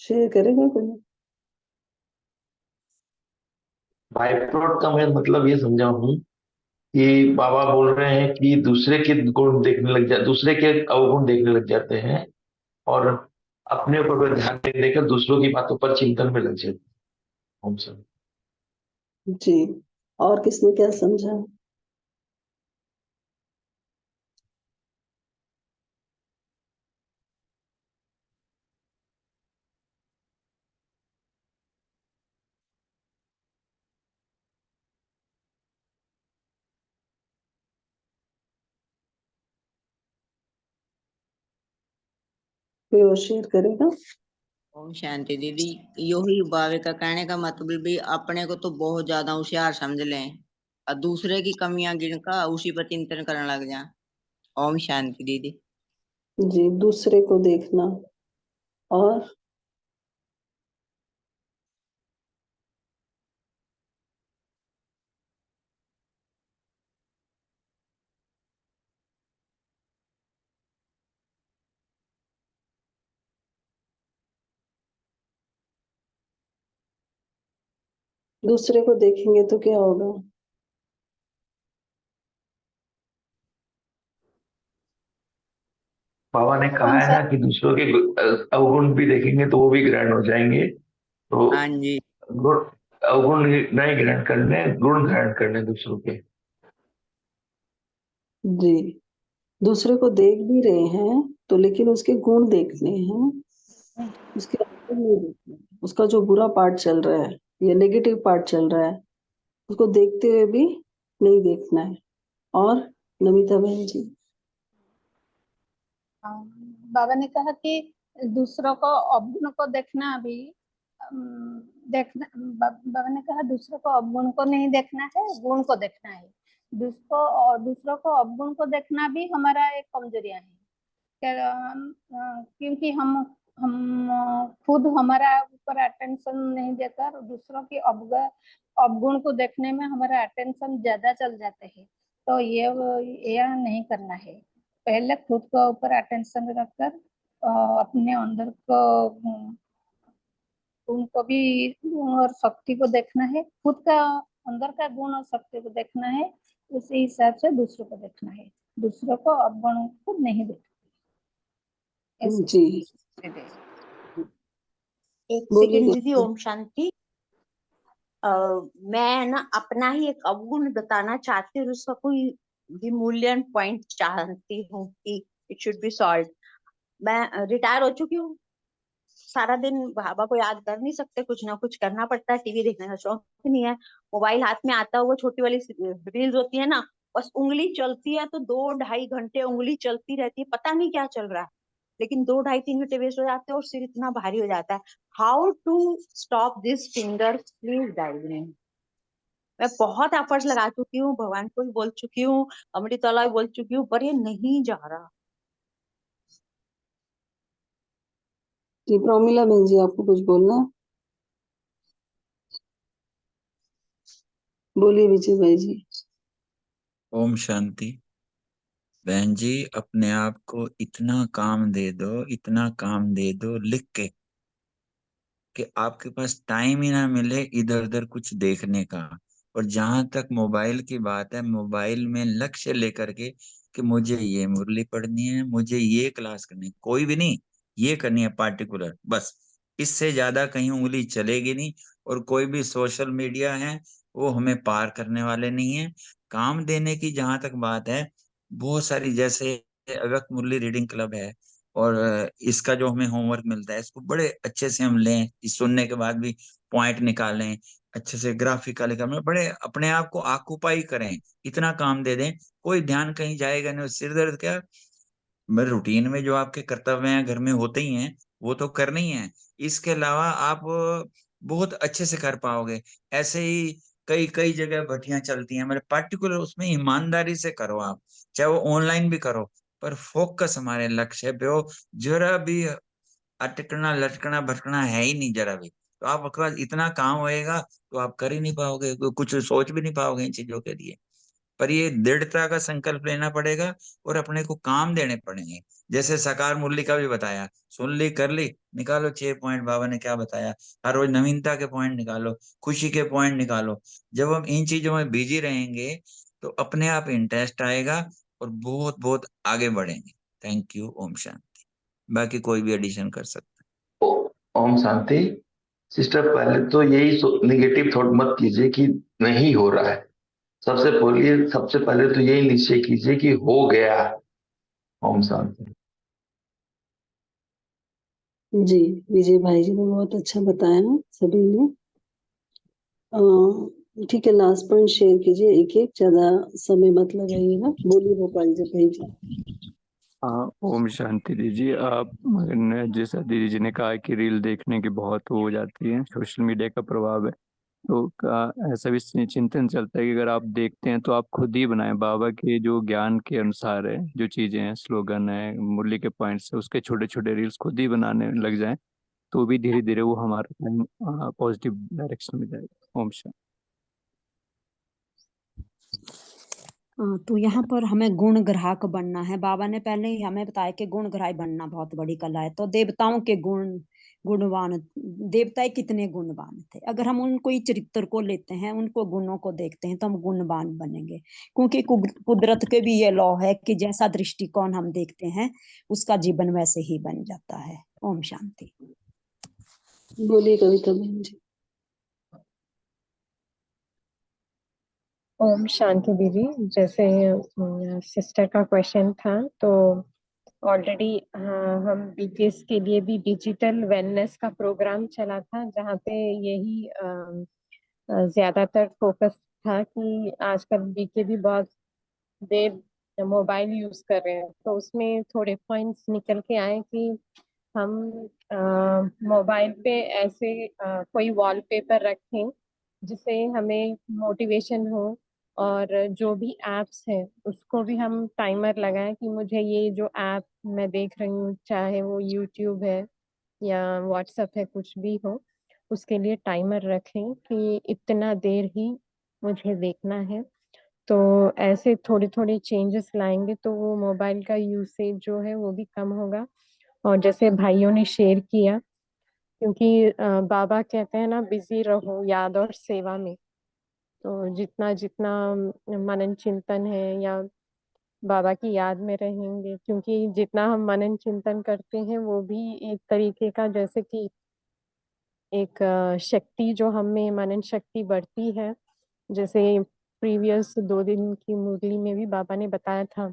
शेयर करेगा कोई? बाय प्लॉट का मैं मतलब ये समझा हूँ कि बाबा बोल रहे हैं कि दूसरे के गुण देखने लग जाते, दूसरे के अवगुण देखने लग जाते हैं और अपने ऊपर ध्यान नहीं देकर दूसरों की बातों पर चिंतन में लग जाते हैं। हम सब जी, और किसने क्या समझा? कोई और शेयर करेगा? ओम शांति दीदी। यही बाबे का कहने का मतलब भी अपने को तो बहुत ज्यादा होशियार समझ लें और दूसरे की कमियां गिनकर उसी पर चिंतन करने लग जाए। ओम शांति दीदी। जी, दूसरे को देखना और दूसरे को देखेंगे तो क्या होगा? बाबा ने कहा कौन है सा? ना कि दूसरों के अवगुण भी देखेंगे तो वो भी ग्रहण हो जाएंगे। तो हाँ जी। गुण अवगुण नहीं ग्रहण करने, गुण ग्रहण करने दूसरों के। जी, दूसरे को देख भी रहे हैं तो लेकिन उसके गुण देखने हैं, उसके अवगुण नहीं देखने हैं। उसका जो बुरा पार्ट चल रहा है या नेगेटिव पार्ट चल रहा है, उसको देखते हुए भी नहीं देखना है। और नमिता बहन जी? बाबा ने कहा कि दूसरों को अवगुण को देखना भी देखना। बाबा ने कहा दूसरों को अवगुण को नहीं देखना है, गुण को देखना है। दूसरों को अवगुण को देखना भी हमारा एक कमजोरियां है। क्योंकि हम खुद हमारा ऊपर अटेंशन नहीं देकर दूसरों की अवगुण को देखने में हमारा अटेंशन ज्यादा चल जाते हैं। तो ये नहीं करना है। पहले खुद को ऊपर अटेंशन रखकर अपने अंदर को गुण को भी, गुण और शक्ति को देखना है। खुद का अंदर का गुण और शक्ति को देखना है, उसी हिसाब से दूसरों को देखना है। दूसरों को अवगुण को नहीं देखना। जी, एक बोलिए सेकंड दीदी। गुरु। ओम शांति। मैं ना अपना ही एक अवगुण बताना चाहती हूँ, उसका कोई भी मूल्यन पॉइंट चाहती हूँ कि इट शुड बी सॉल्व। मैं रिटायर हो चुकी हूँ। सारा दिन बाबा को याद कर नहीं सकते, कुछ ना कुछ करना पड़ता है। टीवी देखने का शौक नहीं है। मोबाइल हाथ में आता है, वो छोटी वाली रील्स होती है ना, बस उंगली चलती है तो 2-2.5 घंटे उंगली चलती रहती है, पता नहीं क्या चल रहा है, लेकिन 2-2.5-3 घंटे वेस्ट हो जाते हैं और सिर इतना भारी हो जाता है। How to stop this finger, please guide me. मैं बहुत एफर्ट्स लगा चुकी हूँ, भगवान को भी बोल चुकी हूँ, अमृतवाला भी बोल चुकी हूँ, पर ये नहीं जा रहा। जी, प्रोमिला बहन जी, आपको कुछ बोलना है? बोलिए विजय भाई जी। ओम शांति। बहन जी, अपने आप को इतना काम दे दो, इतना काम दे दो लिख के, कि आपके पास टाइम ही ना मिले इधर उधर कुछ देखने का। और जहां तक मोबाइल की बात है, मोबाइल में लक्ष्य लेकर के कि मुझे ये मुरली पढ़नी है, मुझे ये क्लास करनी है, कोई भी नहीं, ये करनी है पार्टिकुलर, बस इससे ज्यादा कहीं उंगली चलेगी नहीं। और कोई भी सोशल मीडिया है वो हमें पार करने वाले नहीं है। काम देने की जहां तक बात है, बहुत सारी, जैसे अवक मुरली रीडिंग क्लब है, और इसका जो हमें होमवर्क मिलता है इसको बड़े अच्छे से हम लें, इस सुनने के बाद भी पॉइंट निकालें, अच्छे से ग्राफिकल करें, बड़े अपने आप को ऑक्यूपाई करें, इतना काम दे दें, कोई ध्यान कहीं जाएगा नहीं। सिर दर्द क्या, मैं रूटीन में जो आपके कर्तव्य हैं घर में होते ही हैं, वो तो करने ही हैं। इसके अलावा आप बहुत अच्छे से कर पाओगे। ऐसे ही कई कई जगह भट्टियां चलती हैं, मतलब पार्टिकुलर उसमें ईमानदारी से करो आप, चाहे वो ऑनलाइन भी करो, पर फोकस हमारे लक्ष्य पे हो। जरा भी अटकना लटकना भटकना है ही नहीं जरा भी, तो आपके पास इतना काम होएगा तो आप कर ही नहीं पाओगे, कुछ सोच भी नहीं पाओगे इन चीजों के लिए। पर ये दृढ़ता का संकल्प लेना पड़ेगा और अपने को काम देने पड़ेंगे। जैसे साकार मुरली का भी बताया, सुन ली कर ली, निकालो 6 पॉइंट बाबा ने क्या बताया, हर रोज नवीनता के पॉइंट निकालो, खुशी के पॉइंट निकालो। जब हम इन चीजों में बिजी रहेंगे तो अपने आप इंटरेस्ट आएगा और बहुत बहुत आगे बढ़ेंगे। Thank you. ओम शांति। बाकी कोई भी एडिशन कर सकता ओम शांति। सिस्टर, पहले तो यही निगेटिव थॉट मत कीजिए कि नहीं हो रहा है। सबसे पहले तो यही निश्चय कीजिए कि हो गया। ओम शांति। जी, विजय भाई जी ने बहुत अच्छा बताया सभी ने। ठीक है, लास्ट पॉइंट शेयर कीजिए, एक एक, ज्यादा समय मत लगाइएगा। बोलिए गोपाल जी भाई जी। हाँ, ओम शांति दीजिए। आप जैसा दीदी जी ने कहा कि रील देखने की बहुत वो हो जाती है, सोशल मीडिया का प्रभाव है, तो ऐसा भी चिंतन चलता है कि अगर आप देखते हैं तो आप खुद ही बनाएं, बाबा के जो ज्ञान के अनुसार है, जो चीजें हैं, स्लोगन है, मुरली के पॉइंट्स है, उसके छोटे छोटे रील्स खुद ही बनाने लग जाएं, तो भी धीरे धीरे वो हमारा पॉजिटिव डायरेक्शन में जाएगा। ओम शांति। तो यहाँ पर हमें गुण ग्राहक बनना है। बाबा ने पहले ही हमें बताया कि गुण ग्राहक बनना बहुत बड़ी कला है। तो देवताओं के गुणवान, देवताएं कितने गुणवान थे, अगर हम उनको ही चरित्र को लेते हैं, उनको गुणों को देखते हैं, तो हम गुणवान बनेंगे। क्योंकि कुदरत के भी ये लॉ है कि जैसा दृष्टिकोण हम देखते हैं उसका जीवन वैसे ही बन जाता है। ओम शांति। बोलिए कविता बहन जी। ओम शांति दीदी। जैसे सिस्टर का क्वेश्चन था, तो ऑलरेडी हम बीटीएस के लिए भी डिजिटल वेलनेस का प्रोग्राम चला था, जहाँ पे यही ज्यादातर फोकस था कि आजकल बीके भी बहुत देर मोबाइल यूज कर रहे हैं, तो उसमें थोड़े पॉइंट्स निकल के आए कि हम मोबाइल पे ऐसे कोई वॉलपेपर रखें जिससे हमें मोटिवेशन हो, और जो भी एप्स हैं उसको भी हम टाइमर लगाएं कि मुझे ये जो ऐप मैं देख रही हूँ, चाहे वो यूट्यूब है या व्हाट्सएप है, कुछ भी हो, उसके लिए टाइमर रखें कि इतना देर ही मुझे देखना है। तो ऐसे थोड़े थोड़े चेंजेस लाएंगे तो वो मोबाइल का यूसेज जो है वो भी कम होगा। और जैसे भाइयों ने शेयर किया, क्योंकि बाबा कहते हैं ना, बिजी रहो याद और सेवा में। तो जितना जितना मनन चिंतन है या बाबा की याद में रहेंगे, क्योंकि जितना हम मनन चिंतन करते हैं वो भी एक तरीके का, जैसे कि एक शक्ति जो हमें मनन शक्ति बढ़ती है। जैसे प्रीवियस 2 दिन की मुरली में भी बाबा ने बताया था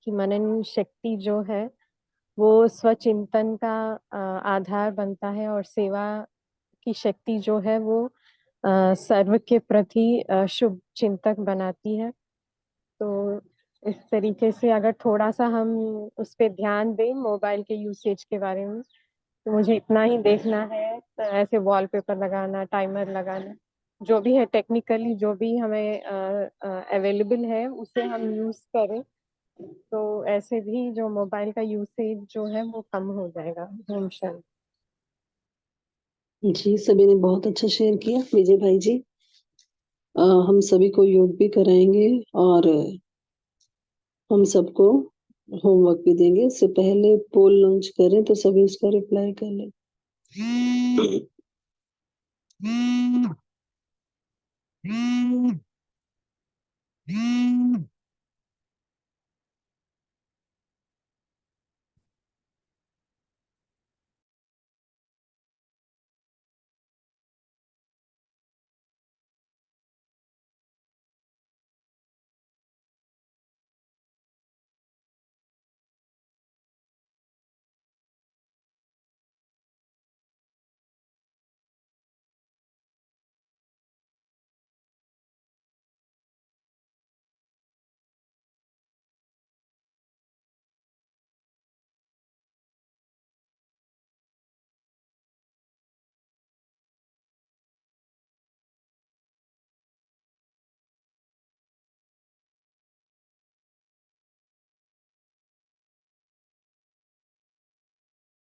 कि मनन शक्ति जो है वो स्वचिंतन का आधार बनता है, और सेवा की शक्ति जो है वो सर्व के प्रति शुभ चिंतक बनाती है। तो इस तरीके से अगर थोड़ा सा हम उस पर ध्यान दें मोबाइल के यूसेज के बारे में, तो मुझे इतना ही देखना है, तो ऐसे वॉलपेपर लगाना, टाइमर लगाना, जो भी है टेक्निकली जो भी हमें अवेलेबल है उसे हम यूज करें, तो ऐसे भी जो मोबाइल का यूसेज जो है वो कम हो जाएगा। ओम शांति। जी, सभी ने बहुत अच्छा शेयर किया। विजय भाई जी, हम सभी को योग भी कराएंगे और हम सबको होमवर्क भी देंगे। इससे पहले पोल लॉन्च करें तो सभी उसका रिप्लाई कर लें।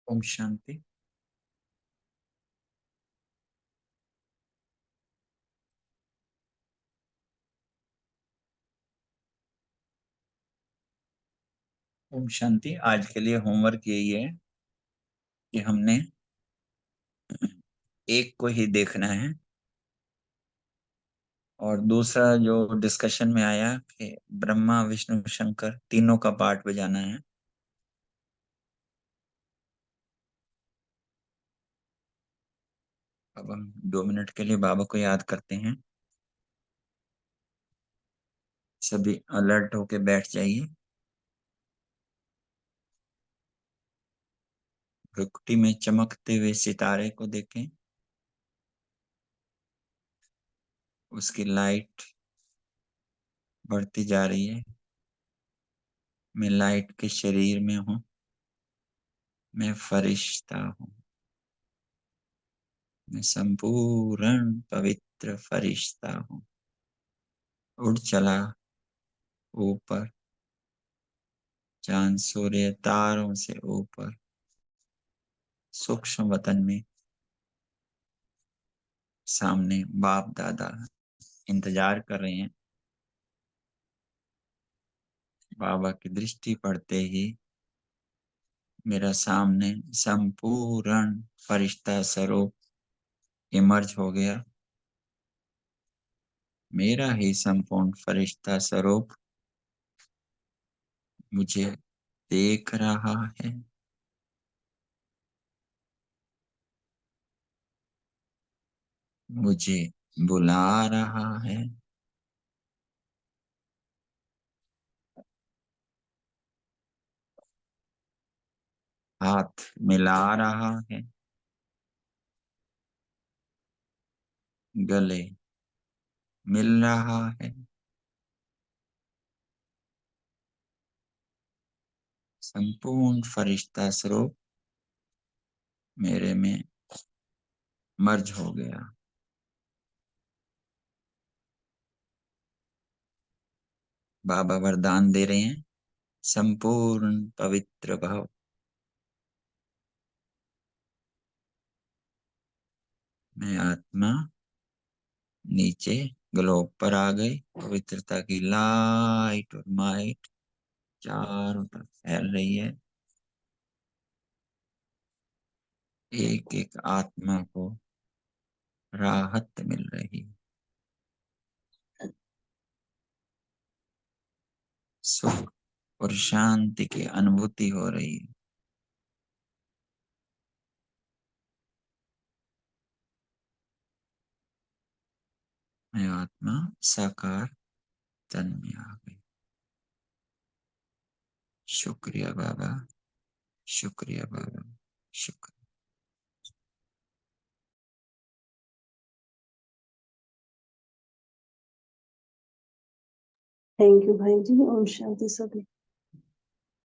ओम शांति। ओम शांति। आज के लिए होमवर्क यही है कि हमने एक को ही देखना है, और दूसरा जो डिस्कशन में आया कि ब्रह्मा विष्णु शंकर तीनों का पार्ट बजाना है। अब हम 2 मिनट के लिए बाबा को याद करते हैं। सभी अलर्ट होके बैठ जाइए। भ्रुकुटी में चमकते हुए सितारे को देखें, उसकी लाइट बढ़ती जा रही है। मैं लाइट के शरीर में हूँ, मैं फरिश्ता हूँ, मैं संपूर्ण पवित्र फरिश्ता हूँ। उड़ चला ऊपर, चांद सूर्य तारों से ऊपर, सूक्ष्म वतन में। सामने बाप दादा इंतजार कर रहे हैं। बाबा की दृष्टि पड़ते ही मेरा सामने संपूर्ण फरिश्ता स्वरूप इमर्ज हो गया। मेरा ही संपूर्ण फरिश्ता स्वरूप मुझे देख रहा है। मुझे बुला रहा है। हाथ मिला रहा है। गले मिल रहा है। संपूर्ण फरिश्ता स्वरूप मेरे में मर्ज हो गया। बाबा वरदान दे रहे हैं, संपूर्ण पवित्र भाव। मैं आत्मा नीचे ग्लोब पर आ गई। पवित्रता की लाइट और माइट चारों तरफ फैल रही है। एक एक आत्मा को राहत मिल रही है। सुख और शांति की अनुभूति हो रही है। मैं आत्मा साकार तन में आ गई। शुक्रिया बाबा, शुक्रिया बाबा, शुक्रिया। थैंक यू भाई जी। ओम शांति सभी।